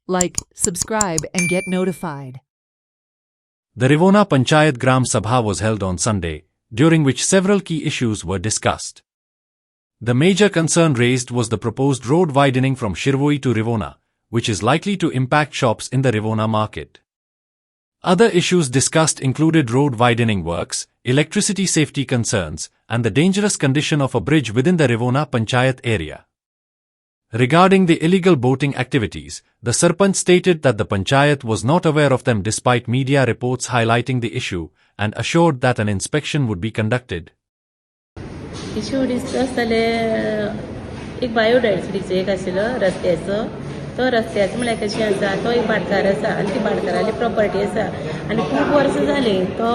like, subscribe, and get notified. The Rivona Panchayat Gram Sabha was held on Sunday, during which several key issues were discussed. The major concern raised was the proposed road widening from Shirvoi to Rivona, which is likely to impact shops in the Rivona market. Other issues discussed included road widening works, electricity safety concerns, and the dangerous condition of a bridge within the Rivona Panchayat area. Regarding the illegal boating activities, the Sarpanch stated that the Panchayat was not aware of them despite media reports highlighting the issue and assured that an inspection would be conducted. Issue discuss जाले एक बायोडायवर्सिटीचो एक आशिल्लो रस्त्याचो तो रस्त्याचो म्हळ्यार कशें आसा तो एक भाटकार आसा आनी ती भाटकाराली प्रॉपर्टी आसा आनी खूब वर्सां जाली तो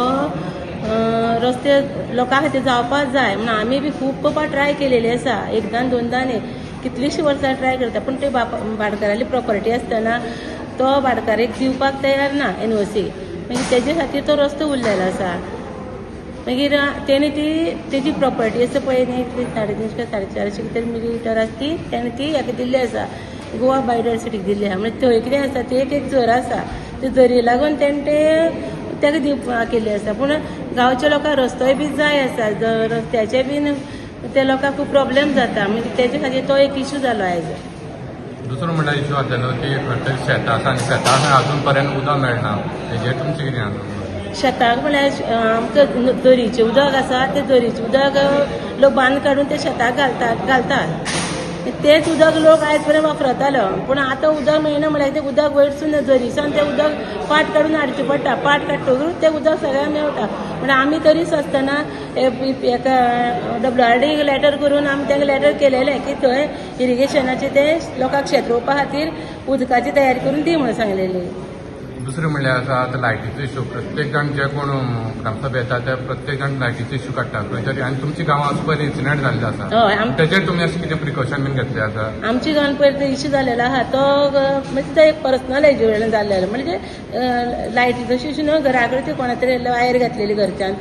रस्ते लोकां खातीर जावपाक जाय म्हणून आमी बी खूब पावट ट्राय केलेली आसा एकदां दोनदां न्ही कितलींशीं वर्सां ट्राय करता पूण ते भाटकाराली प्रॉपर्टी आसतना तो भाटकारेक दिवपाक तयार ना एनओसी मागीर तेजे खातीर तो रस्तो उरलेलो आसा मागीर तेणे तेजी प्रॉपर्टी आसा पळय न्ही 350 450 कितें मिलीमीटर आसा ती तेणे ती हाका दिल्ली आसा गोवा बायोडायवर्सिटीक दिल्ली आसा म्हणजे थंय कितें आसा ती एक झर आसा ते झरी लागून तेणे तेका दिवपाक केल्ली आसा पूण गांवच्या लोकांक रस्तोय बी जाय आसा रस्त्याचे बीन त्या लोकांक खूब प्रॉब्लेम जाता म्हणजे तेजे खातीर तो एक इश्यू जालो आयज. दुसरो म्हणल्यार इश्यू आसलेलो की प्रत्येक शेतां आसा आनी शेतां अजून पर्यंत उदक मेळना हेजेर तुमचें कितें आसा? शेताक म्हळ्यार आमकां झरीचें उदक आसा तें झरीचें उदक लोक बांद काडून ते शेताक घालतात तेच उदक लोक आयज पर्यंत वापरतालो पूण आतां उदक मेळना म्हळ्यार तें उदक वयरसून झरीसान तें उदक पाट काडून हाडचें पडटा पाट काडटकूच तें उदक सगळ्यांक मेळटा पूण आमी तरीच आसतना हेका WRD लेटर करून आमी तांकां लेटर केलेलें की थंय इरिगेशनाचें तें लोकांक शेत रोवपा खातीर उदकाची तयारी करून दी म्हणून सांगलेली. दुसरें म्हणल्यार आसा आतां लायटीचो इश्यू प्रत्येक जाण जे कोण ग्रामसभा येता ते प्रत्येक जाण लायटीचो इश्यू काडटा खंय तरी आनी तुमच्या गांवांत असो पयर इन्सिडंट जाल्लो आसा तेजेर तुमी अशें कितें प्रिकॉशन बीन घेतलें आसा? आमच्या गांवांत पयर इश्यू जाल्लो आहा तो म्हणजे तो एक पर्सनल हेजे जाल्लो म्हणजे लायटीचो इश्यू न्हू घरा कडेन कोणा तरी वायर घातलेली घरच्यान